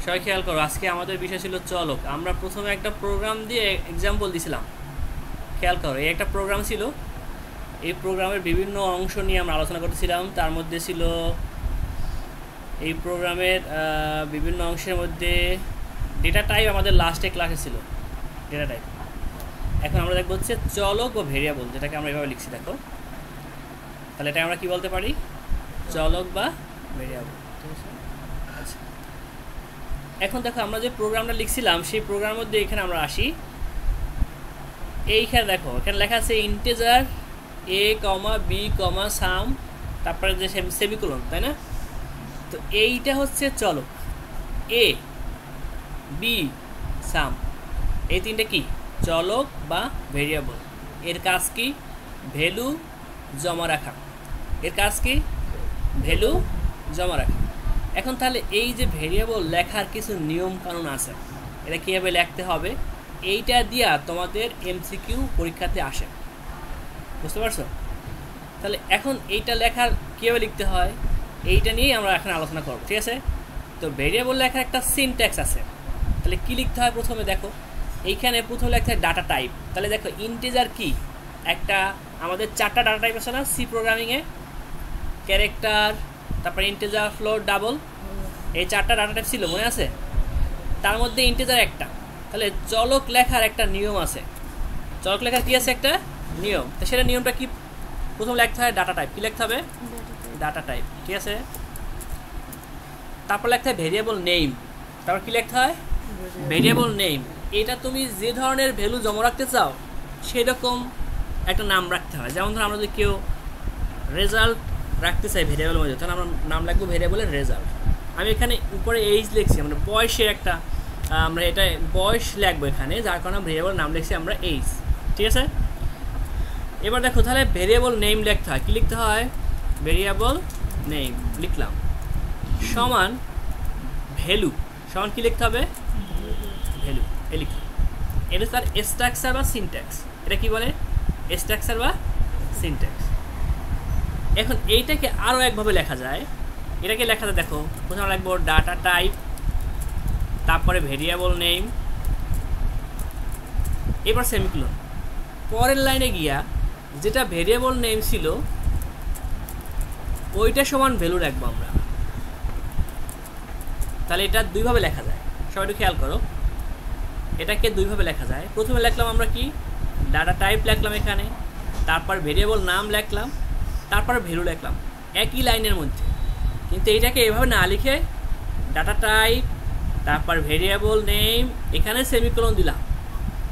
সবাই খেয়াল করো, আজকে আমাদের বিষয় ছিল চলক। আমরা প্রথমে একটা প্রোগ্রাম দিয়ে এক্সাম্পল দিছিলাম। খেয়াল করো, এই একটা প্রোগ্রাম ছিল, এই প্রোগ্রামের বিভিন্ন অংশ নিয়ে আমরা আলোচনা করতেছিলাম। তার মধ্যে ছিল এই প্রোগ্রামের বিভিন্ন অংশের মধ্যে ডেটা টাইপ আমাদের লাস্টে ক্লাসে ছিল, ডেটা টাইপ। এখন আমরা দেখবো হচ্ছে চলক ও ভেরিয়েবল, যেটাকে আমরা এভাবে লিখছি। দেখো, তাহলে এটা আমরা কি বলতে পারি? চলক বা ভেরিয়েবল। ঠিক আছে, আচ্ছা। এখন দেখো, আমরা যে প্রোগ্রামটা লিখছিলাম সেই প্রোগ্রামের মধ্যে এখানে আমরা আসি। এইখানে দেখো, এখানে লেখা আছে ইন্টিজার এ কমা বি কমা সাম, তারপরে যে সেমিকোলন, তাই না? তো এইটা হচ্ছে চলক। এ বি সাম, এই তিনটে কি? চলক বা ভেরিয়েবল। এর কাজ কি? ভ্যালু জমা রাখা। এর কাজ কি? ভ্যালু জমা রাখা। এখন তাহলে এই যে ভেরিয়েবল লেখার কিছু নিয়ম কানুন আছে, এটা কীভাবে লিখতে হবে, এইটা দিয়া তোমাদের এমসিকিউ পরীক্ষাতে আসে। বুঝতে পারছো? তাহলে এখন এইটা লেখার কীভাবে লিখতে হয়, এইটা নিয়েই আমরা এখন আলোচনা করব। ঠিক আছে? তো ভেরিয়েবল লেখার একটা সিনট্যাক্স আছে। তাহলে কী লিখতে হয় প্রথমে? দেখো, এইখানে প্রথমে লিখতে হয় ডাটা টাইপ। তাহলে দেখো, ইন্টিজার কি? একটা আমাদের 4টা ডাটা টাইপ আছে না সি প্রোগ্রামিংয়ে? ক্যারেক্টার, তারপর ইন্টিজার, ফ্লোট, ডাবল, এই 4টা ডাটা টাইপ ছিল, মনে আছে? তার মধ্যে ইন্টিজার একটা। তাহলে চলক লেখার একটা নিয়ম আছে। চলক লেখার কি আছে? একটা নিয়ম। তো সেটা নিয়মটা কি? প্রথম লিখতে হয় ডাটা টাইপ। কি লিখতে হবে? Data type. ঠিক আছে, তারপর লিখতে হয় ভেরিয়েবল নেম। তারপর কি লিখতে হয়? Variable name. এটা তুমি যে ধরনের ভ্যালু জমা রাখতে চাও সেরকম একটা নাম রাখতে হয়। যেমন ধর, আমরা যদি কেউ রেজাল্ট রাখতে চাই ভেরিয়েবলের মধ্যে, তাহলে আমরা নাম লিখবো ভেরিয়েবলের রেজাল্ট। আমি এখানে উপরে এইজ লিখছি, আমরা বয়সের একটা, আমরা এটা বয়স লিখবো এখানে, যার কারণে ভেরিয়েবল নাম লিখছি আমরা এইজ। ঠিক আছে, এবার দেখো, তাহলে ভেরিয়েবল নেম লিখতে হয়। কি লিখতে হয়? ভেরিয়েবল নেম লিখলাম, সমান ভ্যালু। সমান কি লিখতে হবে? ভ্যালু। এ লিখলাম। এটা তার স্ট্রাকচার বা সিনট্যাক্স। এটা কি বলে? স্ট্রাকচার বা সিনট্যাক্স। এখন এইটাকে আরও একভাবে লেখা যায়। এটাকে লেখা যায়, দেখো, প্রথমে লিখবো ডাটা টাইপ, তারপরে ভেরিয়েবল নেম, এবার সেমিকোলন। পরের লাইনে গিয়া যেটা ভেরিয়েবল নেম ছিল ওইটা সমান ভ্যালু রাখবো আমরা। তাহলে এটা দুইভাবে লেখা যায়। সবাই একটু খেয়াল করো, এটাকে দুইভাবে লেখা যায়। প্রথমে লিখলাম আমরা কি? ডাটা টাইপ লিখলাম এখানে, তারপর ভেরিয়েবল নাম লিখলাম, তারপর ভ্যালু লিখলাম একই লাইনের মধ্যে। কিন্তু এইটাকে এভাবে না লিখে ডাটা টাইপ, তারপর ভেরিয়েবল নেম, এখানে সেমিকোলন দিলাম।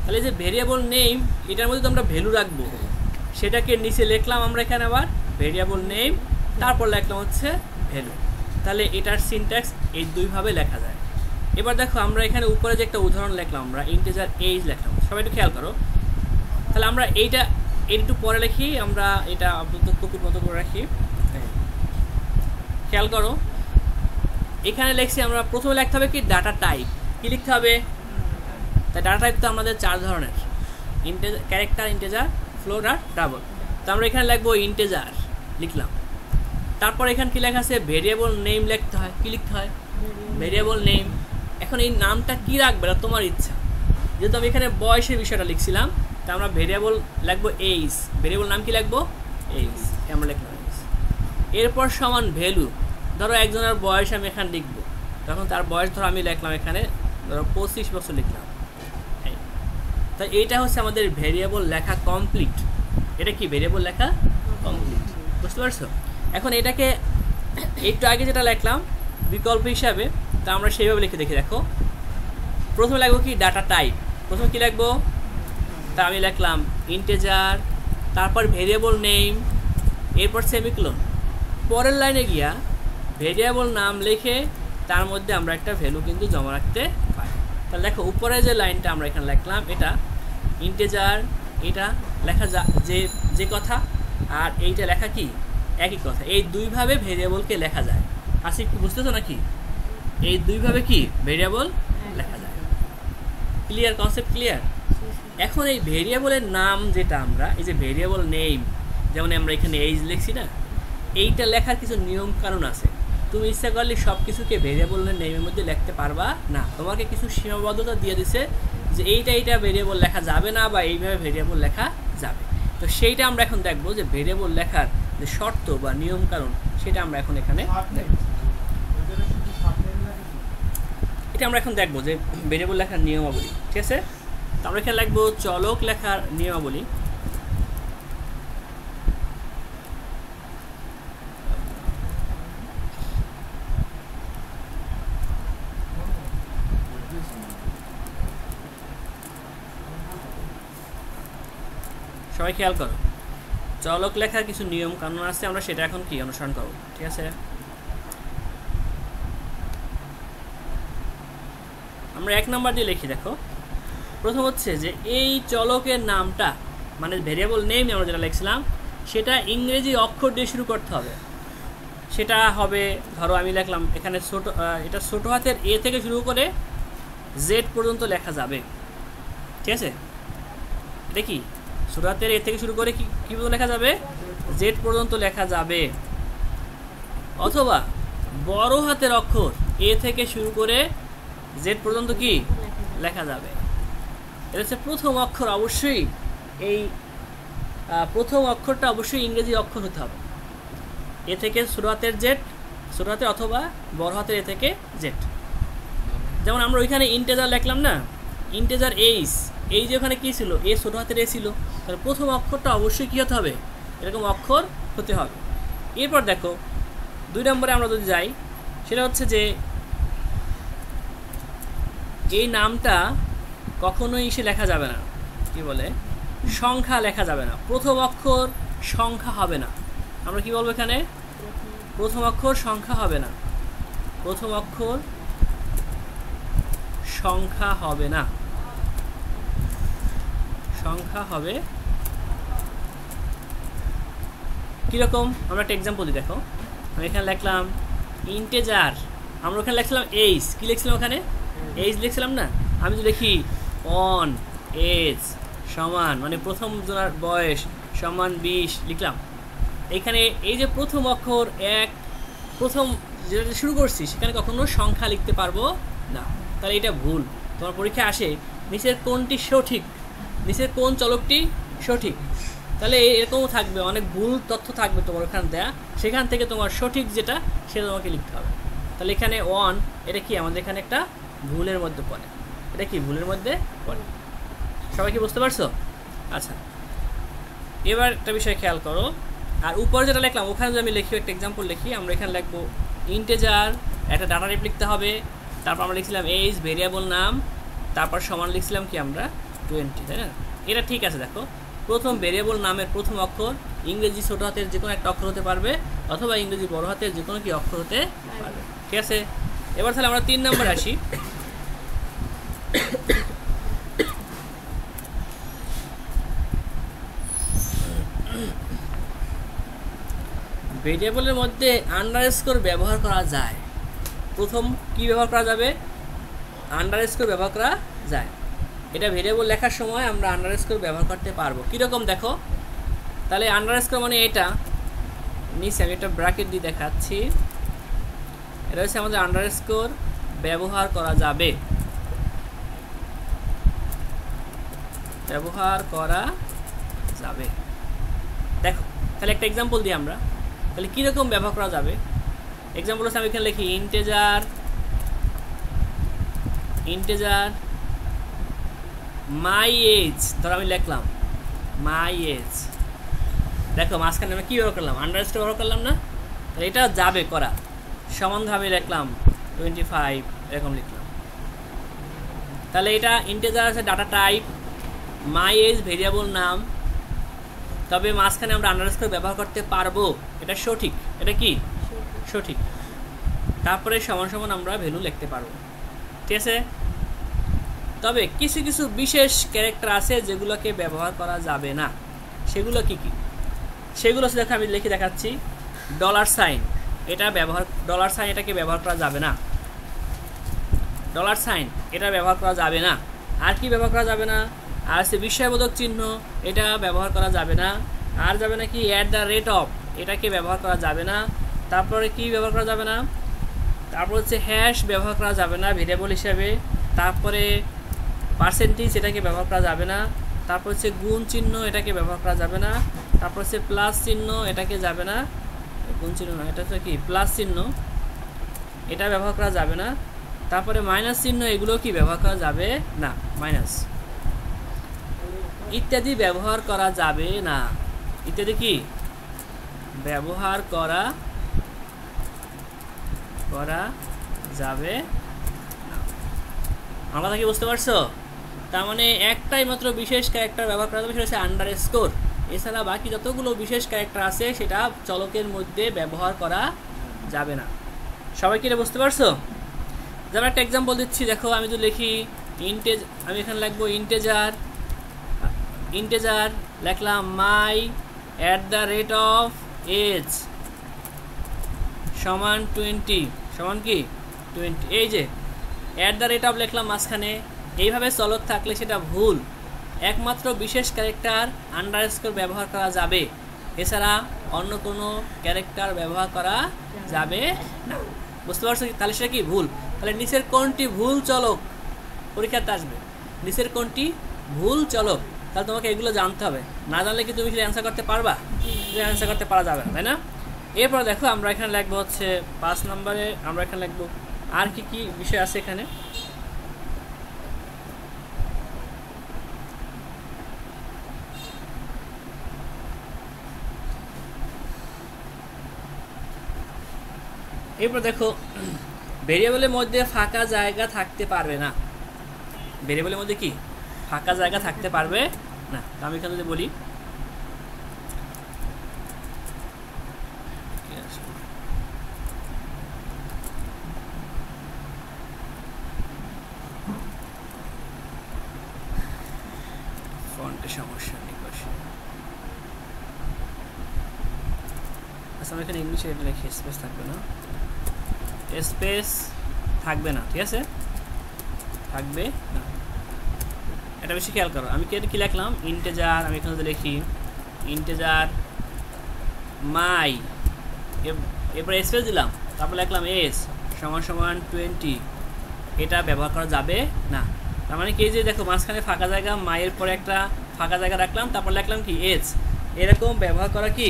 তাহলে যে ভেরিয়েবল নেম, এটার মধ্যে তো আমরা ভ্যালু রাখবো, সেটাকে নিচে লিখলাম আমরা এখানে আবার ভেরিয়েবল নেম, তারপর লিখলাম হচ্ছে ভ্যালু। তাহলে এটার সিনট্যাক্স এই দুইভাবে লেখা যায়। এবার দেখো, আমরা এখানে উপরে যে একটা উদাহরণ লিখলাম, আমরা ইন্টিজার এইজ লিখলাম। সবাই একটু খেয়াল করো। তাহলে আমরা এইটা একটু পরে লিখি, আমরা এটা আপাতত কপির মতো করে রাখি। খেয়াল করো, এখানে লিখছি আমরা, প্রথমে লিখতে হবে কি? Data type. কি লিখতে হবে? তাই ডাটা টাইপ তো আমাদের 4 ধরনের, ইন্টিজার, ক্যারেক্টার, ইন্টিজার, ফ্লোট আর ডাবল। তো আমরা এখানে লিখবো ইন্টিজার, লিখলাম। তারপর এখানে কি লেখা আছে? ভেরিয়েবল নেম লিখতে হয়। কি লিখতে হয়? Variable name. এখন এই নামটা কি রাখবে না তোমার ইচ্ছা। যেহেতু আমি এখানে বয়সের বিষয়টা লিখছিলাম, তা আমরা ভেরিয়েবল লিখবো এইজ। ভেরিয়েবল নাম কি লিখবো? এইজ। আমরা লিখলাম এইজ। এরপর সমান ভ্যালু। ধরো একজনের বয়স আমি এখানে লিখবো, তখন তার বয়স ধরো আমি লিখলাম এখানে, ধরো 25 বছর লিখলাম। তাই এইটা হচ্ছে আমাদের ভেরিয়েবল লেখা কমপ্লিট। এটা কি? ভেরিয়েবল লেখা কমপ্লিট। বুঝতে পারছো? এখন এটাকে একটু আগে যেটা লিখলাম বিকল্প হিসাবে, তা আমরা সেইভাবে লিখে দেখি। দেখো, প্রথমে লিখবো কি? Data type. প্রথমে কি লিখবো? তা আমি লিখলাম ইন্টিজার, তারপর ভেরিয়েবল নেম, এরপর সেমিকোলন। পরের লাইনে গিয়া ভেরিয়েবল নাম লিখে তার মধ্যে আমরা একটা ভ্যালু কিন্তু জমা রাখতে পারি। তাহলে দেখো, উপরে যে লাইনটা আমরা এখানে লিখলাম, এটা ইন্টিজার, এটা লেখা যে কথা, আর এইটা লেখা কি? একই কথা। এই দুইভাবে ভেরিয়েবলকে লেখা যায়। আসি, একটু বুঝতেছো নাকি? এই দুইভাবে কি ভেরিয়েবল লেখা যায়। ক্লিয়ার? Concept clear? এখন এই ভেরিয়েবলের নাম যেটা আমরা, এই যে ভেরিয়েবল নেম, যেমন আমরা এখানে এইজ লিখছি না, এইটা লেখার কিছু নিয়ম কানুন আছে। তুমি ইচ্ছা করলে সব কিছুকে ভেরিয়েবলের নেমের মধ্যে লিখতে পারবা না, তোমাকে কিছু সীমাবদ্ধতা দিয়ে দিছে যে এইটা ভেরিয়েবল লেখা যাবে না বা এইভাবে ভেরিয়েবল লেখা যাবে। তো সেইটা আমরা এখন দেখবো যে ভেরিয়েবল লেখার যে শর্ত বা নিয়ম কানুন সেটা আমরা এখন এখানে দেখব। এটা আমরা এখন দেখবো যে ভেরিয়েবল লেখার নিয়মাবলী, ঠিক আছে। তো আমরা এখানে লিখবো চলক লেখার নিয়মাবলী। সবাই খেয়াল করো, চলক লেখার কিছু নিয়ম কানুন আছে, আমরা সেটা এখন কি অনুসরণ করব, ঠিক আছে। আমরা 1 নাম্বার দিয়ে লিখি, দেখো প্রথম হচ্ছে যে এই চলকের নামটা মানে ভেরিয়েবল নেম আমরা যেটা লিখছিলাম সেটা ইংরেজি অক্ষর দিয়ে শুরু করতে হবে। সেটা হবে, ধরো আমি লিখলাম এখানে এটা ছোট হাতের এ থেকে শুরু করে জেড পর্যন্ত লেখা যাবে, ঠিক আছে। এটা কি ছোট হাতের এ থেকে শুরু করে কি পর্যন্ত লেখা যাবে, জেড পর্যন্ত লেখা যাবে। অথবা বড় হাতের অক্ষর এ থেকে শুরু করে জেড পর্যন্ত কি লেখা যাবে। এটা হচ্ছে প্রথম অক্ষর, অবশ্যই এই প্রথম অক্ষরটা অবশ্যই ইংরেজি অক্ষর হতে হবে। এ থেকে ছোট হাতের জেড, ছোট হাতের অথবা বড় হাতের এ থেকে জেড। যেমন আমরা ওইখানে ইন্টেজার লিখলাম না, ইন্টেজার এইচ, এই যে ওখানে কী ছিল, এ ছোট হাতের এ ছিল, তাহলে প্রথম অক্ষরটা অবশ্যই কী হতে হবে, এরকম অক্ষর হতে হবে। এরপর দেখো 2 নম্বরে আমরা যদি যাই, সেটা হচ্ছে যে এই নামটা কখনোই সে লেখা যাবে না, কি বলে সংখ্যা লেখা যাবে না, প্রথম অক্ষর সংখ্যা হবে না। আমরা কি বলবো এখানে, প্রথম অক্ষর সংখ্যা হবে না, প্রথম অক্ষর সংখ্যা হবে না, সংখ্যা হবে কীরকম, আমরা একটা এক্সাম্পল দিই। দেখো আমি এখানে লিখলাম ইন্টেজার, আমরা ওখানে লিখছিলাম এইচ, কী লিখছিলাম ওখানে এইচ লিখছিলাম না। আমি যদি লিখি অন এজ সমান মানে প্রথম জনের বয়স সমান 20 লিখলাম, এখানে এই যে প্রথম অক্ষর এক, প্রথম যেটা শুরু করছি সেখানে কখনো সংখ্যা লিখতে পারবো না, তাহলে এটা ভুল। তোমার পরীক্ষায় আসে নিচের কোনটি সঠিক, নিচের কোন চলকটি সঠিক, তাহলে এরকমও থাকবে, অনেক ভুল তথ্য থাকবে তোমার ওখানে দেয়া, সেখান থেকে তোমার সঠিক যেটা সেটা তোমাকে লিখতে হবে। তাহলে এখানে ওয়ান, এটা কি আমাদের এখানে একটা ভুলের মধ্যে পড়ে, এটা কি ভুলের মধ্যে পড়ে। সবাই কি বুঝতে পারছো? আচ্ছা, এবার একটা বিষয় খেয়াল করো, আর উপরে যেটা লিখলাম ওখানে যদি আমি লিখি একটা এক্সাম্পল লিখি, আমরা এখানে লিখবো ইন্টেজার, একটা ডাটা টাইপ লিখতে হবে, তারপর আমরা লিখছিলাম এইজ ভেরিয়েবল নাম, তারপর সমান লিখছিলাম কি আমরা 20, তাই না। এটা ঠিক আছে। দেখো প্রথম ভেরিয়েবল নামের প্রথম অক্ষর ইংরেজি ছোট হাতের যে কোনো একটা অক্ষর হতে পারবে, অথবা ইংরেজি বড় হাতের যে কোনো কি অক্ষর হতে পারবে, ঠিক আছে। এবার তাহলে আমরা 3 নম্বরে আসি। ভেরিয়েবলের মধ্যে আন্ডারস্কোর ব্যবহার করা যায়। প্রথম কি ব্যবহার করা যাবে, আন্ডারস্কোর ব্যবহার করা যায়। এটা ভেরিয়েবল লেখার সময় আমরা আন্ডারস্কোর ব্যবহার করতে পারবো। কীরকম দেখো, তাহলে আন্ডারস্কোর মানে এটা নিচে আমি একটা ব্র্যাকেট দিয়ে দেখাচ্ছি, এটা হচ্ছে আমাদের আন্ডারস্কোর ব্যবহার করা যাবে, ব্যবহার করা যাবে। দেখো তাহলে একটা এক্সাম্পল দিই আমরা, তাহলে কীরকম ব্যবহার করা যাবে। এক্সাম্পল হচ্ছে আমি এখানে লিখি ইন্টেজার, ইন্টেজার মাই এজ, ধরো আমি লিখলাম মাই এজ, দেখো মাঝখানে আমি কী ব্যবহার করলাম, আন্ডারস্কোর ব্যবহার করলাম না, তাহলে এটা যাবে করা। সমানভাবে লিখলাম 25 এরকম লিখলাম, তাহলে এটা ইন্টেজার আছে data type, my age variable নাম, তবে মাঝখানে আমরা আন্ডারস্কোর ব্যবহার করতে পারবো, এটা সঠিক, এটা কি সঠিক। তারপরে সমান সমান আমরা ভ্যালু লিখতে পারবো, ঠিক আছে। তবে কিছু কিছু বিশেষ ক্যারেক্টার আছে যেগুলোকে ব্যবহার করা যাবে না, সেগুলো কি কি, সেগুলো দেখো আমি লিখে দেখাচ্ছি। ডলার সাইন, এটা ব্যবহার, ডলার সাইন এটাকে ব্যবহার করা যাবে না, ডলার সাইন এটা ব্যবহার করা যাবে না। আর কি ব্যবহার করা যাবে না, আর হচ্ছে বিস্ময়বোধক চিহ্ন, এটা ব্যবহার করা যাবে না। আর যাবে না কি অ্যাট দ্য রেট অফ, এটাকে ব্যবহার করা যাবে না। তারপরে কি ব্যবহার করা যাবে না, তারপর হচ্ছে হ্যাশ ব্যবহার করা যাবে না ভেরিয়েবল হিসাবে। তারপরে পার্সেন্টেজ এটাকে ব্যবহার করা যাবে না। তারপর হচ্ছে গুণ চিহ্ন এটাকে ব্যবহার করা যাবে না। তারপর হচ্ছে প্লাস চিহ্ন এটাকে যাবে না, গুণ চিহ্ন না, এটা হচ্ছে কি প্লাস চিহ্ন, এটা ব্যবহার করা যাবে না। তারপরে মাইনাস চিহ্ন এগুলো কি ব্যবহার করা যাবে না, মাইনাস ইত্যাদি ব্যবহার করা যাবে না। ইত্যাদি কি ব্যবহার করা যাবে না। আমার কথা কি বুঝতে পারছো? তার মানে একটাই মাত্র বিশেষ ক্যারেক্টার ব্যবহার করা যাবে, সেটা হচ্ছে আন্ডারস্কোর। এছাড়া বাকি যতগুলো বিশেষ ক্যারেক্টার আছে সেটা চলকের মধ্যে ব্যবহার করা যাবে না। সবাই কি এটা বুঝতে পারছো? যেমন একটা এক্সাম্পল দিচ্ছি, দেখো আমি যদি লিখি আমি এখানে লিখবো ইন্টেজার লিখলাম মাই @age সমান 20 সমান কি 20। এই যে @ লিখলাম মাঝখানে, এইভাবে চলক থাকলে সেটা ভুল। একমাত্র বিশেষ ক্যারেক্টার আন্ডারস্কোর ব্যবহার করা যাবে, এছাড়া অন্য কোনো ক্যারেক্টার ব্যবহার করা যাবে না। বুঝতে পারছো? তাহলে সেটা কি ভুল। তাহলে নিচের কোনটি ভুল চলক পরীক্ষাতে আসবে, নিচের কোনটি ভুল চলক, তাহলে তোমাকে এগুলো জানতে হবে। না জানলে কি তুমি সেটা অ্যান্সার করতে পারবা? অ্যান্সার করতে পারা যাবে না, তাই না? এরপর দেখো আমরা এখানে লিখবো হচ্ছে 5 নম্বরে, আমরা এখানে লিখবো আর কি কি বিষয় আছে এখানে। এরপর দেখো ভেরিয়েবলের মধ্যে ফাঁকা জায়গা থাকতে পারবে না। ভেরিয়েবলের মধ্যে কি ফাঁকা জায়গা থাকতে পারবে না। আমি এখানে যদি বলি ফন্টের সমস্যা নেই, আচ্ছা আমি এখানে ইংলিশে এটা লিখি, স্পেস থাকবে না, স্পেস থাকবে না, ঠিক আছে, থাকবে না। এটা বেশি খেয়াল করো। আমি কি লিখলাম ইন্টেজার, আমি এখানে যদি লিখি ইন্টেজার মাই, এরপরে স্পেস দিলাম, তারপর লিখলাম এজ সমান সমান 20, এটা ব্যবহার করা যাবে না। তার মানে কি যে দেখো মাঝখানে ফাঁকা জায়গা, মায়ের পরে একটা ফাঁকা জায়গা রাখলাম, তারপর লিখলাম কি এজ, এরকম ব্যবহার করা কি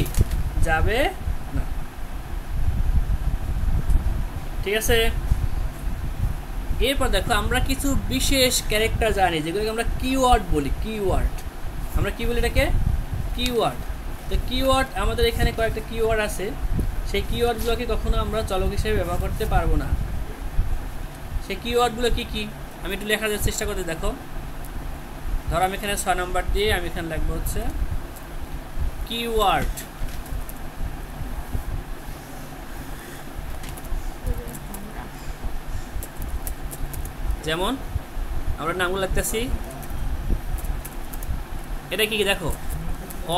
যাবে না, ঠিক আছে। এরপর দেখো আমরা কিছু বিশেষ ক্যারেক্টার জানি যেগুলোকে আমরা কিওয়ার্ড বলি। কিওয়ার্ড আমরা কি বলি এটাকে? কিওয়ার্ড। তো কিওয়ার্ড আমাদের এখানে কয়েকটা কিওয়ার্ড আছে, সেই কিওয়ার্ডগুলোকে কখনো আমরা চলক হিসেবে ব্যবহার করতে পারবো না। সেই কিওয়ার্ডগুলো কি কি আমি একটু লেখার চেষ্টা করতে, দেখো ধরো আমি এখানে 6 নম্বর দিয়ে আমি এখানে লিখবো হচ্ছে কিওয়ার্ড। যেমন আমরা নামগুলো লিখতেছি, এটা কি দেখো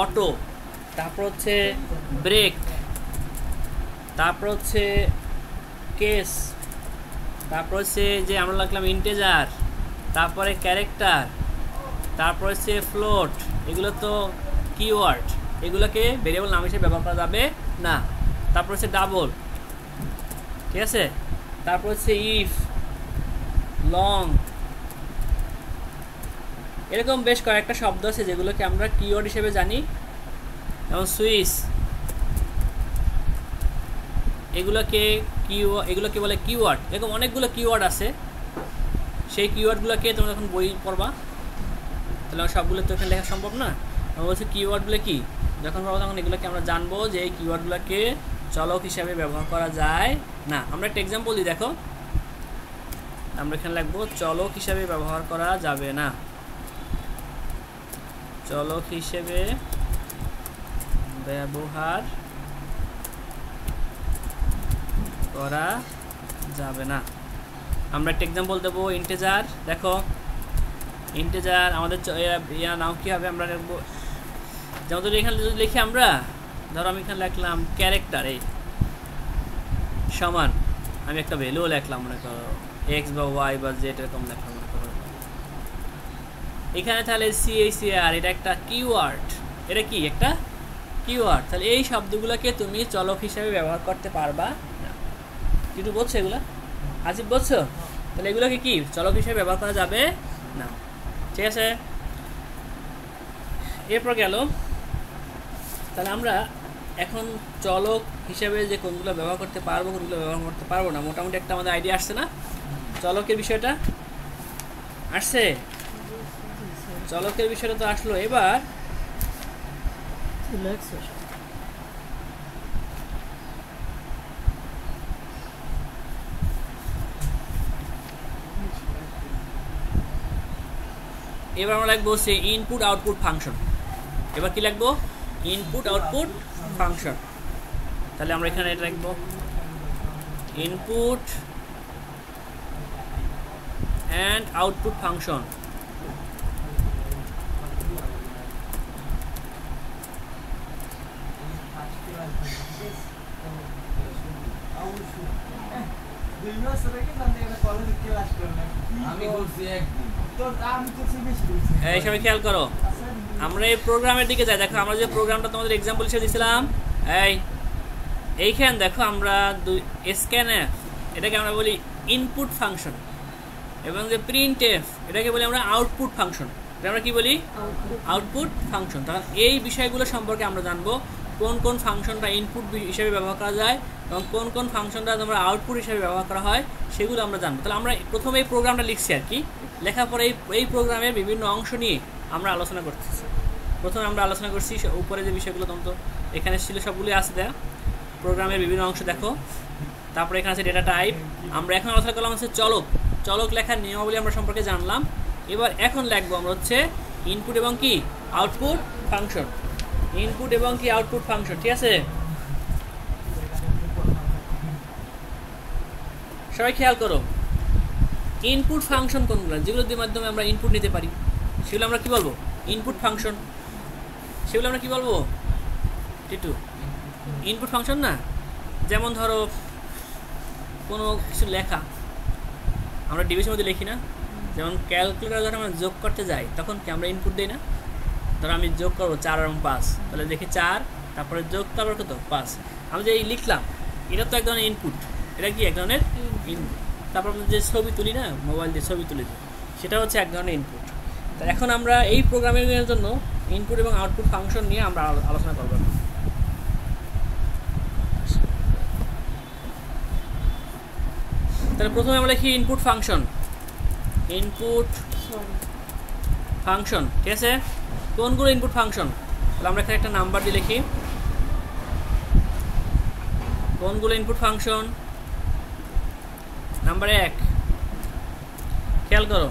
অটো, তারপর হচ্ছে ব্রেক, তারপর হচ্ছে কেস, তারপর হচ্ছে যে আমরা লিখলাম ইন্টেজার, তারপরে ক্যারেক্টার, তারপর হচ্ছে ফ্লোট, এগুলো তো কিওয়ার্ড, এগুলোকে ভেরিয়েবল নাম হিসেবে ব্যবহার করা যাবে না। তারপর হচ্ছে ডাবল, ঠিক আছে, তারপর হচ্ছে ইফ, লং, এরকম বেশ কয়েকটা শব্দ আছে যেগুলোকে আমরা কিওয়ার্ড হিসেবে জানি। যেমন সুইচ, এগুলোকে বলে কিওয়ার্ড। এরকম অনেকগুলো কিওয়ার্ড আছে, সেই কিওয়ার্ডগুলোকে তোমরা যখন বই পড়বা তাহলে সবগুলো তো এখানে লেখা সম্ভব না। আমরা বলছি কিওয়ার্ডগুলো কি, যখন পড়বো তখন এগুলোকে আমরা জানবো যে এই কিওয়ার্ডগুলোকে চলক হিসাবে ব্যবহার করা যায় না। আমরা একটা এক্সাম্পল দিই, দেখো আমরা এখানে লিখবো চলক হিসাবে ব্যবহার করা যাবে না, চলক হিসেবে ব্যবহার করা যাবে না। আমরা একটা এক্সাম্পল দেবো ইন্টেজার। দেখো ইন্টেজার আমাদের নাম কি হবে, আমরা লিখবো যেমন ধরো এখানে যদি লিখি আমরা, ধরো আমি এখানে লিখলাম ক্যারেক্টার, এই সমান আমি একটা ভ্যালু লিখলাম, মনে করো এক্স বা ওয়াই বা জেড এরকম লিখলাম মনে করো এখানে, তাহলে CHR এটা একটা কিওয়ার্ড, এটা কি একটা কিওয়ার্ড। তাহলে এই শব্দগুলোকে তুমি চলক হিসাবে ব্যবহার করতে পারবা না। কিন্তু বলছে এগুলা আসিফ বলছো? তাহলে এগুলোকে কি চলক হিসেবে ব্যবহার করা যাবে না, ঠিক আছে। এরপর গেল, তাহলে আমরা এখন চলক হিসেবে যে কোনগুলো ব্যবহার করতে পারবো কোনগুলো ব্যবহার করতে পারবো না, মোটামুটি একটা আমাদের আইডিয়া আসছে না? চলকের বিষয়টা আসছে, চলকের বিষয়টা তো আসলো। এবার আমরা লিখবো সে ইনপুট আউটপুট ফাংশন। এবার কি লিখবো? Input output function. তাহলে আমরা এখানে এটা লিখবো ইনপুট অ্যান্ড আউটপুট ফাংশন। এই সবাই খেয়াল করো, আমরা এই প্রোগ্রামের দিকে যাই। দেখো আমরা যে প্রোগ্রামটা তোমাদের এক্সাম্পল হিসেবে দিয়েছিলাম, এইখানে দেখো আমরা স্ক্যানএফ এটাকে আমরা বলি ইনপুট ফাংশন, এবং যে প্রিন্টএফ এটাকে বলি আমরা আউটপুট ফাংশন। এটা আমরা কি বলি? Output function. তাহলে এই বিষয়গুলো সম্পর্কে আমরা জানবো, কোন কোন ফাংশনটা ইনপুট হিসেবে ব্যবহার করা যায় এবং কোন কোন ফাংশনটা আমরা আউটপুট হিসেবে ব্যবহার করা হয় সেগুলো আমরা জানবো। তাহলে আমরা প্রথমে এই প্রোগ্রামটা লিখছি আর কি, লেখার পরে এই প্রোগ্রামের বিভিন্ন অংশ নিয়ে আমরা আলোচনা করতেছি। প্রথমে আমরা আলোচনা করছি উপরে যে বিষয়গুলো তোমরা এখানে ছিল সবগুলি আছে দেয়া, প্রোগ্রামের বিভিন্ন অংশ দেখো। তারপরে এখানে আছে ডেটা টাইপ। আমরা এখন আলোচনা করলাম হচ্ছে চলক, চলক লেখার নিয়মাবলী আমরা সম্পর্কে জানলাম। এবার এখন লিখবো আমরা হচ্ছে ইনপুট এবং কি আউটপুট ফাংশন। ইনপুট এবং কি আউটপুট ফাংশন, ঠিক আছে। সবাই খেয়াল করো, ইনপুট ফাংশন কোনগুলো, যেগুলোর মাধ্যমে আমরা ইনপুট নিতে পারি সেগুলো আমরা কি বলবো? Input function. সেগুলো আমরা কি বলবো? টিটু ইনপুট ফাংশন না। যেমন ধরো কোনো কিছু লেখা আমরা ডিভিশনের মধ্যে লিখি না, যেমন ক্যালকুলেটর যখন আমরা যোগ করতে যাই তখন কি আমরা ইনপুট দিই না? ধরো আমি যোগ করবো 4 এবং 5, তাহলে দেখি 4, তারপরে যোগ, তারপরে কত 5। আমি যে এই লিখলাম এটা তো এক ধরনের ইনপুট, এটা কি এক ধরনের ইনপুট। তারপর আমরা যে ছবি তুলি না, মোবাইল দিয়ে ছবি তুলি, সেটা হচ্ছে এক ধরনের ইনপুট। তা এখন আমরা এই প্রোগ্রামিংয়ের জন্য ইনপুট এবং আউটপুট ফাংশন নিয়ে আমরা আলোচনা করবো। তাহলে প্রথমে আমরা লিখি ইনপুট ফাংশন। ইনপুট ফাংশন, ঠিক আছে। কোনগুলো ইনপুট ফাংশন? তাহলে আমরা এখানে একটা নাম্বার দিয়ে লিখি কোনগুলো ইনপুট ফাংশন। নাম্বার 1, খেয়াল করো,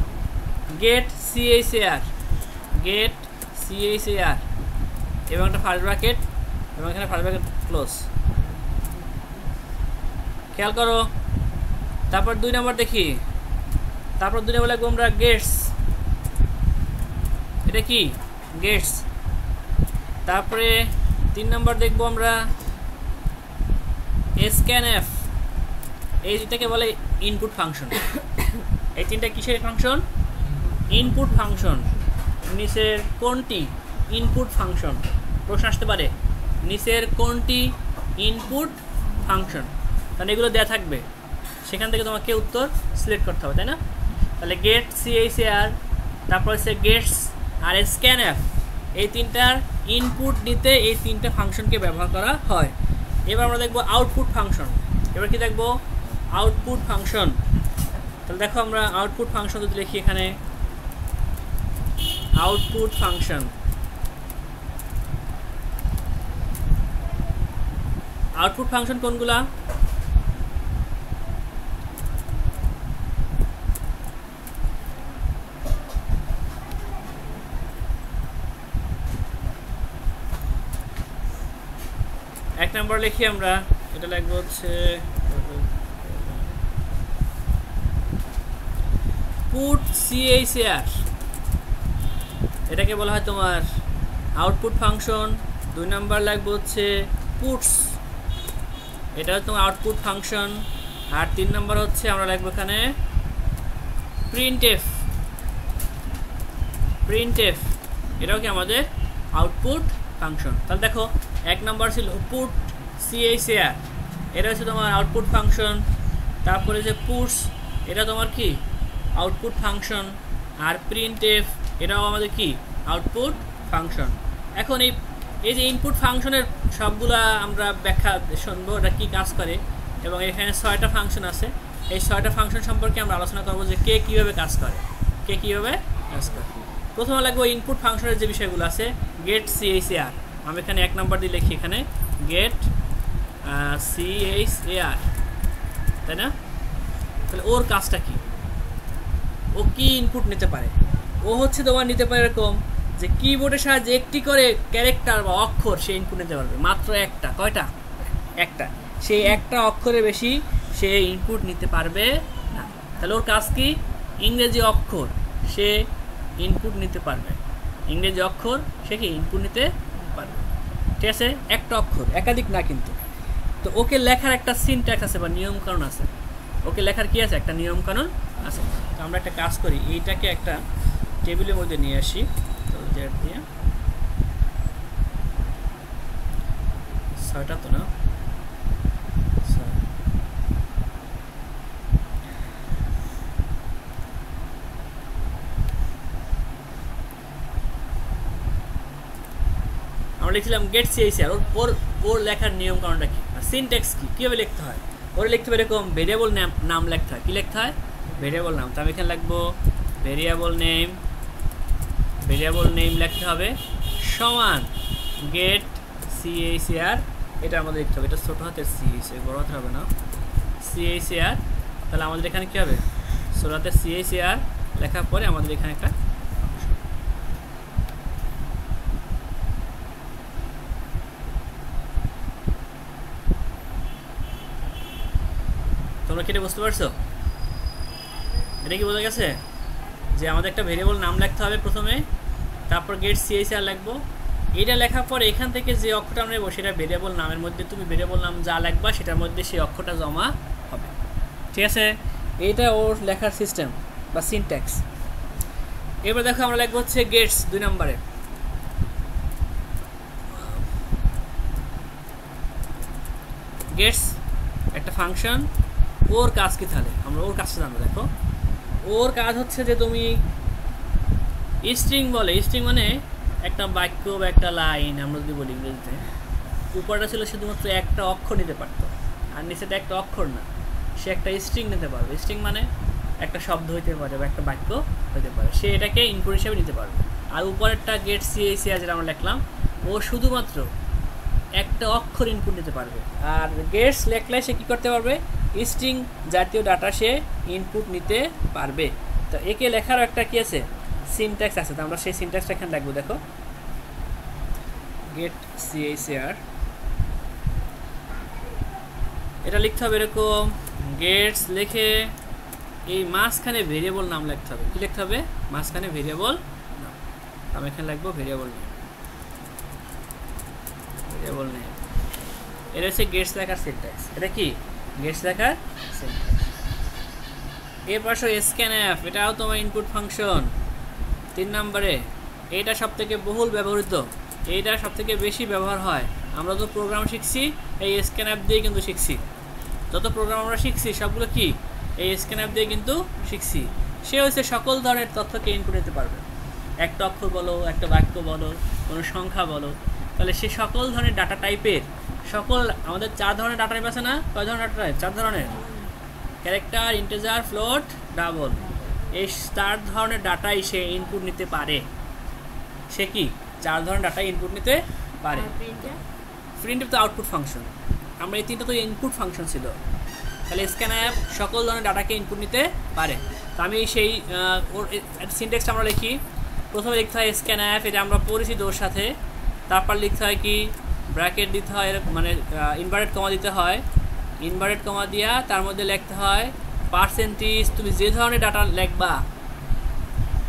গেট CHAR, গেট CHAR এবং একটা ফার্স্ট ব্র্যাকেট এবং এখানে ফার্স্ট ব্র্যাকেট ক্লোজ। খেয়াল করো। তারপর 2 নাম্বার দেখি, তারপর 2 নাম্বার লিখবো আমরা গেটস। এটা কি? গেটস। তারপরে 3 নাম্বার দেখবো আমরা স্ক্যানএফ, এইটাকে বলে ইনপুট ফাংশন। এই তিনটা কিসের ফাংশন? Input function. নিচের কোনটি ইনপুট ফাংশন? প্রশ্ন আসতে পারে, নিচের কোনটি ইনপুট ফাংশন? তাহলে এগুলো দেওয়া থাকবে, সেখান থেকে তোমাকে উত্তর সিলেক্ট করতে হবে, তাই না? তাহলে গেট CHAR, তারপর হচ্ছে গেটস আর স্ক্যানএফ, এই তিনটার ইনপুট নিতে এই তিনটা ফাংশনকে ব্যবহার করা হয়। এবার আমরা দেখবো আউটপুট ফাংশন। এবার কি দেখবো? Output function. তাহলে দেখো আমরা আউটপুট ফাংশন যদি লিখি এখানে, আউটপুট ফাংশন। আউটপুট ফাংশন কোনগুলা? এক নাম্বার লিখি আমরা, এটা লিখবো হচ্ছে পুট CHAR, এটাকে বলা হয় তোমার আউটপুট ফাংশন। 2 নাম্বার লাগবে হচ্ছে পুটস, এটা হচ্ছে তোমার আউটপুট ফাংশন। আর 3 নাম্বার হচ্ছে আমরা লিখবো এখানে প্রিন্টএফ। প্রিন্টএফ এটাও কি আমাদের আউটপুট ফাংশন। তাহলে দেখো 1 নাম্বার ছিল পুট CHAR, এটা হচ্ছে তোমার আউটপুট ফাংশন। তারপরে যে পুটস, এটা তোমার কি আউটপুট ফাংশন। আর প্রিন্টএফ, এটাও আমাদের কি আউটপুট ফাংশন। এখন এই যে ইনপুট ফাংশনের সবগুলা আমরা ব্যাখ্যা শুনবো এটা কী কাজ করে, এবং এখানে 6টা ফাংশন আছে। এই 6টা ফাংশন সম্পর্কে আমরা আলোচনা করবো যে কে কীভাবে কাজ করে, কে কীভাবে কাজ করে। প্রথমে লাগবে ইনপুট ফাংশনের যে বিষয়গুলো আছে, গেট CHAR। আমি এখানে 1 নম্বর দিয়ে লিখি, এখানে গেট CHAR, তাই না? তাহলে ওর কাজটা কি, ও কি ইনপুট নিতে পারে? ও হচ্ছে তোমার নিতে পারে এরকম যে কিবোর্ডের সাহায্যে একটি করে ক্যারেক্টার বা অক্ষর সে ইনপুট নিতে পারবে, মাত্র একটা। কয়টা? একটা। সেই একটা অক্ষরের বেশি সে ইনপুট নিতে পারবে না। তাহলে ওর কাজ কি? ইংরেজি অক্ষর সে ইনপুট নিতে পারবে, ইংরেজি অক্ষর সে কি ইনপুট নিতে পারবে, ঠিক আছে? একটা অক্ষর, একাধিক না কিন্তু। তো ওকে লেখার একটা সিনট্যাক্স আছে বা নিয়মকানুন আছে, ওকে লেখার কি আছে? একটা নিয়মকানুন আছে। তো আমরা একটা কাজ করি, এইটাকে একটা টেবিলের মধ্যে নিয়ে আসি, তো জেড দিয়ে 6টা তো না, আমরা লিখছিলাম গেট CHAR। ওর লেখার নিয়ম কারণটা কি, সিনট্যাক্স কি, কীভাবে লিখতে হয়? ওরা লিখতে হবে এরকম, ভেরিয়েবল নাম লিখতে হয়। কী লিখতে হয়? ভেরিয়েবল নাম। তো আমি এখানে লিখবো ভেরিয়েবল নেম, ভেরিয়েবল নেম লিখতে হবে সমান গেট CHAR। এটা আমাদের লিখতে হবে, এটা ছোটো হাতের CHAR, বড় হাতের হবে না, CHAR। তাহলে আমাদের এখানে কী হবে? ছোটো হাতের CHAR লেখার পরে আমাদের এখানে একটা, তোমরা কি এটা বুঝতে পারছো? এটা কি বোঝা গেছে যে আমাদের একটা ভেরিয়েবল নাম লিখতে হবে প্রথমে, তারপর গেট CHAR লিখবো। এটা লেখার পর এখান থেকে যে অক্ষরটা আমরা নেবো সেটা ভেরিয়েবল নামের মধ্যে, তুমি ভেরিয়েবল নাম যা লিখবা সেটার মধ্যে সেই অক্ষরটা জমা হবে, ঠিক আছে? এইটা ওর লেখার সিস্টেম বা সিনট্যাক্স। এবার দেখো আমরা লিখবো হচ্ছে গেটস 2 নম্বরে। গেটস একটা ফাংশন, ওর কাজ কি? তাহলে আমরা ওর কাজটা জানবো। দেখো ওর কাজ হচ্ছে যে তুমি স্ট্রিং বলে, স্ট্রিং মানে একটা বাক্য বা একটা লাইন, আমরা যদি বলি ইংরেজিতে, উপরটা ছিল শুধুমাত্র একটা অক্ষর নিতে পারতো, আর নিচেটা একটা অক্ষর না, সে একটা স্ট্রিং নিতে পারবে। স্ট্রিং মানে একটা শব্দ হইতে পারে বা একটা বাক্য হইতে পারে, সে এটাকে ইনপুট হিসেবে নিতে পারবে। আর উপরেরটা গেট CHAR যেটা আমরা লিখলাম, ও শুধুমাত্র একটা অক্ষর ইনপুট নিতে পারবে। আর গেটস লেখলে সে কী করতে পারবে? স্ট্রিং জাতীয় ডাটা সে ইনপুট নিতে পারবে। তো একে লেখারও একটা কি আছে? সিনট্যাক্স আছে। তো আমরা সেই সিনট্যাক্সটা এখানে লিখবো। দেখো গেট CHAR, এটা লিখতে হবে এরকম, গেটস লিখে এই মাঝখানে ভেরিয়েবল নাম লিখতে হবে। কি লিখতে হবে? মাঝখানে ভেরিয়েবল নাম। আমি এখানে লিখবো ভেরিয়েবল নেম, ভেরিয়েবল নেম। এটা হচ্ছে গেটস লেখার সিনট্যাক্স। এটা কি? গেটস লেখার সিনট্যাক্স। এর পাশে scanf, এটাও তোমার ইনপুট ফাংশন 3 নম্বরে। এইটা সবথেকে বহুল ব্যবহৃত, এইটা সবথেকে বেশি ব্যবহার হয়। আমরা তো প্রোগ্রাম শিখছি এই scanf দিয়ে কিন্তু শিখছি, যত প্রোগ্রাম আমরা শিখছি সবগুলো কি এই scanf দিয়ে কিন্তু শিখছি। সে হচ্ছে সকল ধরনের তথ্যকে ইনপুট নিতে পারবে, একটা অক্ষর বলো, একটা বাক্য বলো, কোনো সংখ্যা বলো। তাহলে সে সকল ধরনের ডাটা টাইপের, সকল আমাদের 4 ধরনের ডাটা টাইপ আছে না? কয় ধরনের ডাটা টাইপ? 4 ধরনের, ক্যারেক্টার, ইন্টিজার, ফ্লোট, ডাবল। এই 4 ধরনের ডাটাই সে ইনপুট নিতে পারে। সে কি 4 ধরনের ডাটা ইনপুট নিতে পারে। প্রিন্টএফ তো আউটপুট ফাংশন, আমরা এই 3টা তো ইনপুট ফাংশন ছিল। তাহলে scanf সকল ধরনের ডাটাকে ইনপুট নিতে পারে। তো আমি সেই ওর সিনট্যাক্সটা আমরা লিখি। প্রথমে লিখতে হয় scanf, এটা আমরা পরিচিত ওর সাথে। তারপর লিখতে হয় কি, ব্র্যাকেট দিতে হয়, মানে ইনভার্টেড কমা দিতে হয়। ইনভার্টেড কমা দিয়া তার মধ্যে লিখতে হয় পার্সেন্টেজ। তুমি যে ধরনের ডাটা লিখবা,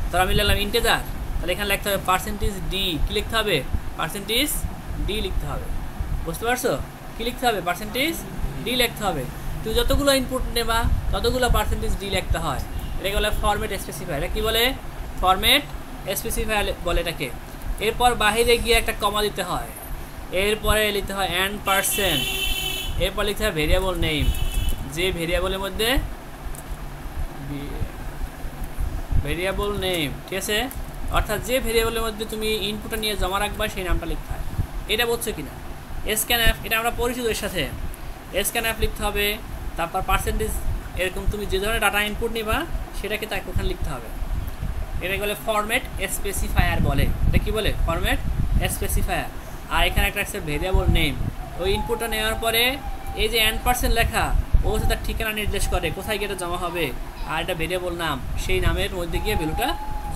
তার আমি লিখলাম ইন্টিজার, তাহলে এখানে লিখতে হবে পার্সেন্টেজ ডি। কী লিখতে হবে? পার্সেন্টেজ ডি লিখতে হবে। বুঝতে পারছো? কী লিখতে হবে? পার্সেন্টেজ ডি লিখতে হবে। তুমি যতগুলো ইনপুট নেবা ততগুলো পার্সেন্টেজ ডি লিখতে হয়। এটাকে বলে ফরম্যাট স্পেসিফায়ার। এটা কী বলে? ফরম্যাট স্পেসিফায়ার বলে এটাকে। এরপর বাহিরে গিয়ে একটা কমা দিতে হয়, এরপরে লিখতে হয় %, এরপর লিখতে হয় ভেরিয়েবল নেম, যে ভেরিয়েবলের মধ্যে ভেরিয়েবল নেম, ঠিক আছে, অর্থাৎ যে ভেরিয়েবলের মধ্যে তুমি ইনপুটটা নিয়ে জমা রাখবা সেই নামটা লিখতে হয়। এটা বলছো কিনা? স্ক্যানএফ, এটা আমরা পরিচিত এর সাথে। স্ক্যানএফ লিখতে হবে, তারপর পার্সেন্টেজ, এরকম তুমি যে ধরনের ডাটা ইনপুট নিবা সেটাকে তাকে ওখানে লিখতে হবে। এটাকে বলে ফরম্যাট স্পেসিফায়ার বলে। এটা কি বলে? Format specifier. আর এখানে একটা আছে ভেরিয়েবল নেম। ওই ইনপুটটা নেওয়ার পরে এই যে n% লেখা, ও হচ্ছে তার ঠিকানা নির্দেশ করে কোথায় গিয়ে এটা জমা হবে, আর এটা ভেরিয়েবল নাম, সেই নামের মধ্যে গিয়ে ভ্যালুটা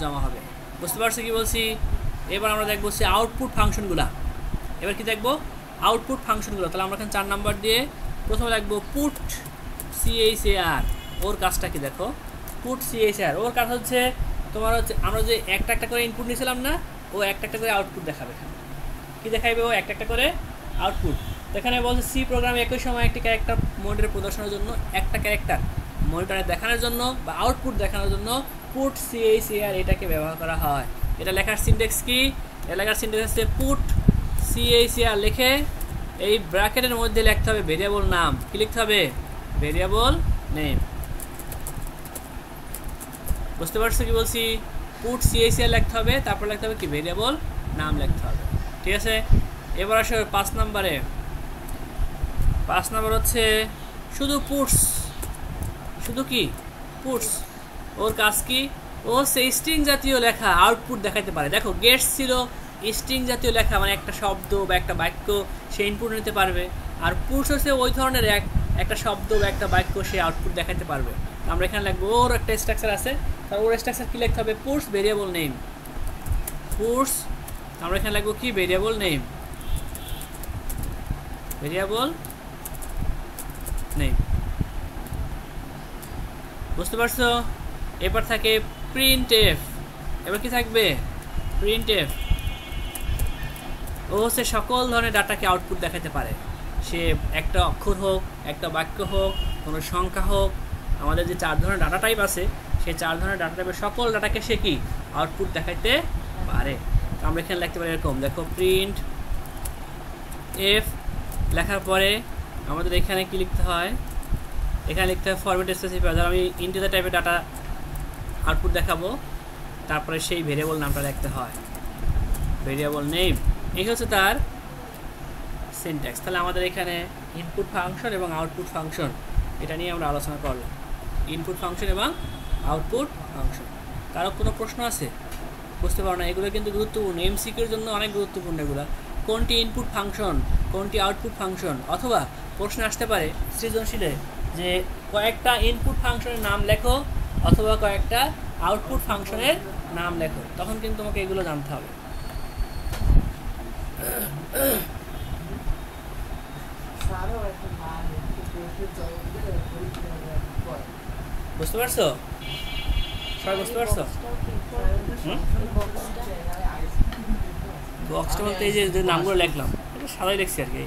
জমা হবে। বুঝতে পারছো কি বলছি? এবার আমরা দেখবো সে আউটপুট ফাংশনগুলা। এবার কি দেখবো? আউটপুট ফাংশনগুলো। তাহলে আমরা এখানে 4 নাম্বার দিয়ে প্রথমে লিখবো পুট CHAR। ওর কাজটা কি দেখো? পুট CHAR ওর কাজ হচ্ছে তোমার হচ্ছে আমরা যে একটা একটা করে ইনপুট নিয়েছিলাম না, ও একটা একটা করে আউটপুট দেখাবে। কি দেখাইবে? ও একটা একটা করে আউটপুট। এখানে বলছে সি প্রোগ্রামে একই সময় একটি ক্যারেক্টার মনিটরে প্রদর্শনের জন্য একটা ক্যারেক্টার মনিটরে দেখানোর জন্য বা আউটপুট দেখানোর জন্য পুট CHAR এটাকে ব্যবহার করা হয়। এটা লেখার সিনট্যাক্স কি? এটা লেখার সিনট্যাক্স হচ্ছে পুট CHAR লিখে এই ব্র্যাকেটের মধ্যে লিখতে হবে ভেরিয়েবল নাম। কি লিখতে হবে? Variable name. বুঝতে পারছো কি বলছি? পুট CHAR লিখতে হবে, তারপর লিখতে হবে কি? ভেরিয়েবল নাম লিখতে হবে। ঠিক আছে, এবার আসো 5 নম্বরে। 5 নম্বর হচ্ছে শুধু পুটস। শুধু কি? পুটস। ওর কাজ কি? ও সেই স্ট্রিং জাতীয় লেখা আউটপুট দেখাতে পারে। দেখো গেটস ছিল স্ট্রিং জাতীয় লেখা, মানে একটা শব্দ বা একটা বাক্য সে ইনপুট নিতে পারবে। আর পুটস হচ্ছে ওই ধরনের একটা শব্দ বা একটা বাক্য সে আউটপুট দেখাতে পারবে। আমরা এখানে লিখবো ওর একটা স্ট্রাকচার আছে, তার ওর স্ট্রাকচার কি লিখতে হবে? Puts variable name. পুটস আমরা এখানে লিখবো কি? Variable name. Variable name. বুঝতে পারছো? এবার থাকে প্রিন্টএফ। এবার কি থাকবে? প্রিন্টএফ। ও হচ্ছে সকল ধরনের ডাটাকে আউটপুট দেখাতে পারে। সে একটা অক্ষর হোক, একটা বাক্য হোক, কোনো সংখ্যা হোক, আমাদের যে 4 ধরনের ডাটা টাইপ আছে সেই 4 ধরনের ডাটা টাইপের সকল ডাটাকে সে কি? আউটপুট দেখাতে পারে। আমরা এখানে লিখতে পারি এরকম, দেখো প্রিন্ট এফ লেখার পরে আমাদের এখানে কি লিখতে হয়? এখানে লিখতে হয় ফরম্যাট স্পেসিফায়ার। ধর আমি ইন্টিজার টাইপের ডাটা আউটপুট দেখাবো, তারপরে সেই ভেরিয়েবল নামটা লিখতে হয়, ভেরিয়েবল নেম। এই হচ্ছে তার সিনট্যাক্স। তাহলে আমাদের এখানে ইনপুট ফাংশন এবং আউটপুট ফাংশন এটা নিয়ে আমরা আলোচনা করলাম। ইনপুট ফাংশন এবং আউটপুট ফাংশন। কারো কোনো প্রশ্ন আছে? বুঝতে পারো না? এগুলো কিন্তু গুরুত্বপূর্ণ, MCQর জন্য অনেক গুরুত্বপূর্ণ এগুলো। কোনটি ইনপুট ফাংশন, কোনটি আউটপুট ফাংশন, অথবা প্রশ্ন আসতে পারে সৃজনশীলে যে কয়েকটা ইনপুট ফাংশনের নাম লেখো অথবা কয়েকটা আউটপুট ফাংশনের নাম লেখো। তখন কিন্তু তোমাকে এগুলো জানতে হবে। বুঝতে পারছো? সবাই বুঝতে পারছো? বক্সটা বলতে এই যে নামগুলো লিখলাম এটা সাদাই লিখছি আর কি,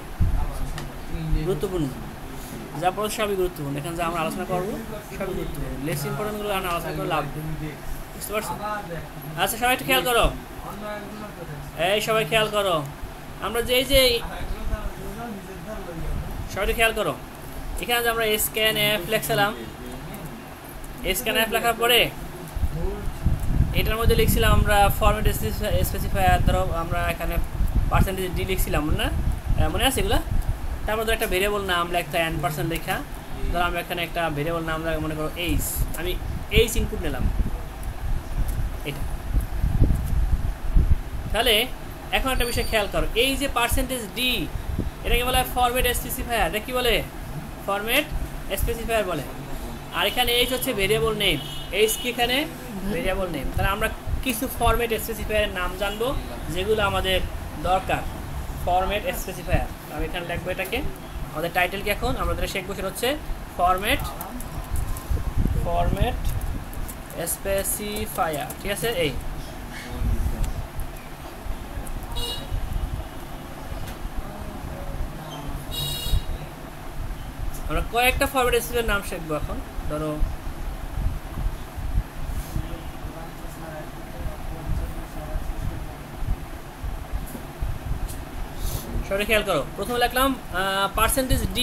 গুরুত্বপূর্ণ যা পড়ো সবই গুরুত্বপূর্ণ। এখানে যা আমরা আলোচনা করবো সবই গুরুত্বপূর্ণ। লেস ইম্পর্টেন্টগুলো আমরা আলোচনা করে লাভ। বুঝতে পারছো? আচ্ছা সবাই একটু খেয়াল করো, এই সবাই খেয়াল করো। আমরা যে সবাই একটু খেয়াল করো, এখানে যে আমরা স্ক্যানএফ লিখছিলাম, স্ক্যানএফ লেখার পরে এটার মধ্যে লিখছিলাম আমরা ফরম্যাট স্পেসিফায়ার। ধরো আমরা এখানে %d লিখছিলাম না, মনে আছে এগুলো? তারপর ধরো একটা ভেরিয়েবল নাম লিখতে হয় n% লেখা। ধরো আমরা এখানে একটা ভেরিয়েবল নাম মনে করো এইচ, আমি এইচ ইনপুট নিলাম এটা। তাহলে এখন একটা বিষয় খেয়াল করো, এই যে %d এটাকে বলে ফরম্যাট স্পেসিফায়ার। এটা কি বলে? ফরম্যাট স্পেসিফায়ার বলে। আর এখানে এইচ হচ্ছে ভেরিয়েবল নেম। এইচ কি? এখানে ভেরিয়েবল নেম। তাহলে আমরা কিছু ফরম্যাট স্পেসিফায়ারের নাম জানবো যেগুলো আমাদের দরকার। ফরম্যাট স্পেসিফায়ার আমি এখানে লিখবো এটাকে। আমাদের টাইটেল কি এখন আমাদের শিখবো সেটা হচ্ছে ফরম্যাট স্পেসিফায়ার। ঠিক আছে? এই আমরা কয়েকটা ফরম্যাট স্পেসিফায়ার নাম শিখবো এখন। ধরো সবাই খেয়াল করো, প্রথমে লিখলাম %d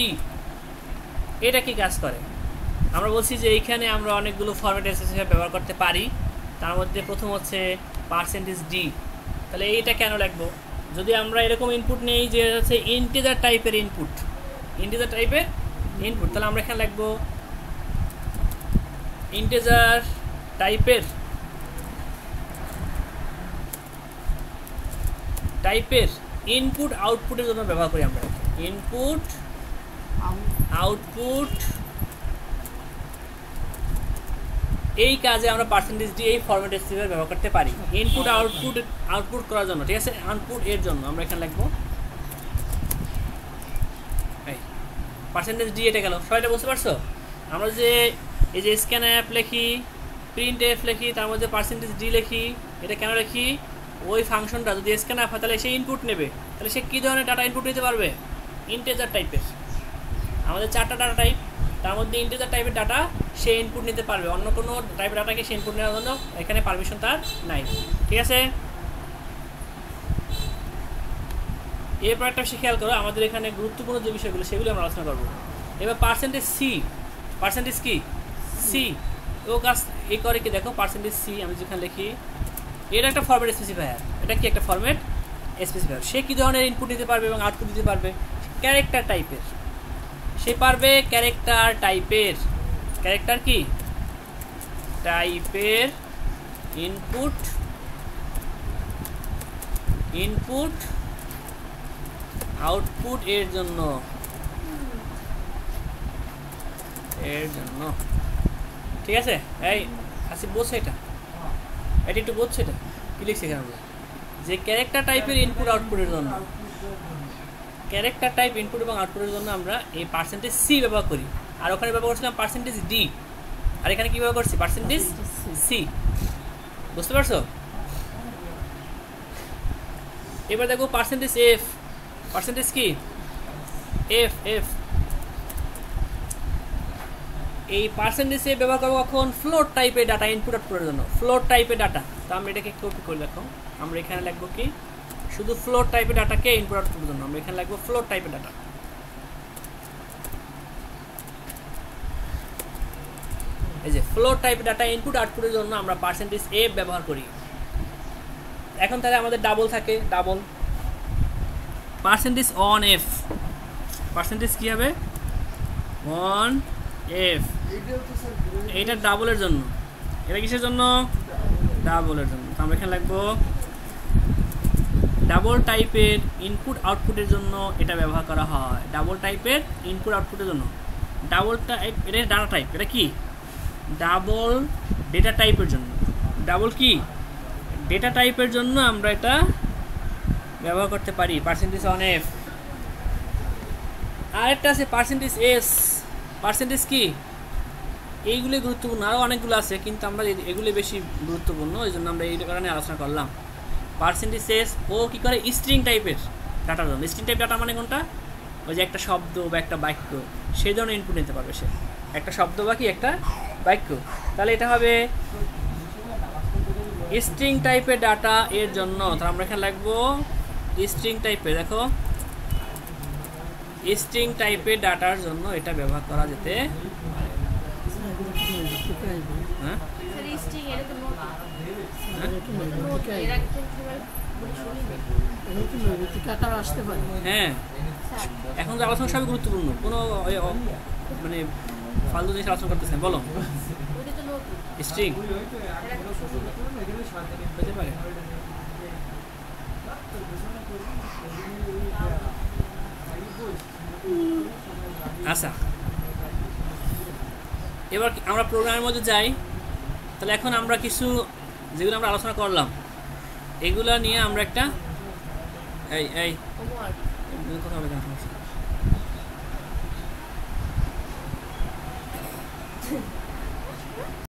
এটা কি কাজ করে? আমরা বলছি যে এইখানে আমরা অনেকগুলো ফরম্যাট স্পেসিফায়ার ব্যবহার করতে পারি। তার মধ্যে প্রথম হচ্ছে %d। তাহলে এইটা কেন লিখবো? যদি আমরা এরকম ইনপুট নেই যে হচ্ছে ইন্টিজার টাইপের ইনপুট, তাহলে আমরা এখানে লিখবো ইন্টিজার টাইপের ইনপুট আউটপুটের জন্য ব্যবহার করি আমরা। ইনপুট আউটপুট এই কাজে আমরা %d এই ফরম্যাট স্পেসিফায়ার ব্যবহার করতে পারি ইনপুট আউটপুট করার জন্য, ঠিক আছে? আউটপুট এর জন্য আমরা এখানে লিখবো %d। এটা গেল, সবাই বুঝতে পারছো? আমরা যে এই যে স্ক্যান অ্যাপ লিখি, প্রিন্ট এফ লিখি, তার মধ্যে %d লিখি, এটা কেন লিখি? ওই ফাংশনটা যদি স্ক্যান অ্যাপ হয় তাহলে সে ইনপুট নেবে, তাহলে সে কী ধরনের ডাটা ইনপুট নিতে পারবে? ইন্টিজার টাইপের। আমাদের 4টা ডাটা টাইপ, তার মধ্যে ইন্টিজার টাইপের ডাটা সে ইনপুট নিতে পারবে, অন্য কোনো টাইপের ডাটাকে সে ইনপুট নেওয়ার জন্য এখানে পারমিশন তার নাই, ঠিক আছে? এরপর একটা বিষয় খেয়াল করো, আমাদের এখানে গুরুত্বপূর্ণ যে বিষয়গুলো সেগুলো আমরা আলোচনা করবো। এবার % কি সি ও কাজ এই করে কি দেখো, %c আমি যেখানে লিখি এটা একটা ফরম্যাট স্পেসিফায়ার। এটা কি একটা ফরম্যাট স্পেসিফায়ার? সে কী ধরনের ইনপুট দিতে পারবে এবং আউটপুট দিতে পারবে? ক্যারেক্টার টাইপের। সে পারবে ক্যারেক্টার কি টাইপের ইনপুট আউটপুট এর জন্য ঠিক আছে? এই আসিফ বলছে এটা একটু বলছে, এটা কি লিখছে এখানে আমরা যে ক্যারেক্টার টাইপের ইনপুট আউটপুটের জন্য, ক্যারেক্টার টাইপ ইনপুট এবং আউটপুটের জন্য আমরা এই %c ব্যবহার করি। আর ওখানে ব্যবহার করছিলাম %d, আর এখানে কি ব্যবহার করছি? %c। বুঝতে পারছো? এবার দেখো %f। কি f এই %f ব্যবহার করবো কখন? ফ্লোট টাইপের ডাটা ইনপুট আউটপুটের জন্য। ফ্লোট টাইপের ডাটা, তো আমরা এটাকে কপি করে রাখো। আমরা এখানে লিখবো কি শুধু ফ্লোট টাইপের ডাটাকে ইনপুট আউটপুটের জন্য আমরা এখানে লিখবো ফ্লোট টাইপের ডাটা। এই যে ফ্লোট টাইপের ডাটা ইনপুট আউটপুটের জন্য আমরা %f ব্যবহার করি। এখন তাহলে আমাদের ডাবল থাকে, ডাবল %on_f। কি হবে? on f। এইটা ডাবলের জন্য, এটা কিসের জন্য? ডাবলের জন্য। তো আমরা এখানে লিখবো ডাবল টাইপের ইনপুট আউটপুটের জন্য এটা ব্যবহার করা হয়। ডাবল টাইপের ইনপুট আউটপুটের জন্য। ডাবল টাইপ এটা ডাটা টাইপ, এটা কি ডাবল ডেটা টাইপের জন্য। ডাবল কি ডেটা টাইপের জন্য আমরা এটা ব্যবহার করতে পারি %on_f। আরেকটা আছে %s। কি এইগুলি গুরুত্বপূর্ণ, আরও অনেকগুলো আছে কিন্তু আমরা এগুলি বেশি গুরুত্বপূর্ণ, এই জন্য আমরা এই কারণে আলোচনা করলাম। %s ও কী করে? স্ট্রিং টাইপের ডাটার জন্য। স্ট্রিং টাইপ ডাটা মানে কোনটা? ওই যে একটা শব্দ বা একটা বাক্য, সেই ধরনের ইনপুট নিতে পারবে সে। একটা শব্দ বা কি একটা বাক্য, তাহলে এটা হবে স্ট্রিং টাইপের ডাটা এর জন্য। তাহলে আমরা এখানে লিখবো স্ট্রিং টাইপের। দেখো স্ট্রিং টাইপের ডাটার জন্য এটা ব্যবহার করা যেতে হ্যাঁ। এখন যে আলোচনা সবই গুরুত্বপূর্ণ, কোনো মানে ফালতু জিনিস আলোচনা করতেছেন। বলো স্ট্রিং হতে পারে। আচ্ছা, এবার আমরা প্রোগ্রামের মধ্যে যাই। তাহলে এখন আমরা কিছু যেগুলো আমরা আলোচনা করলাম এগুলো নিয়ে আমরা একটা কথা হবে না।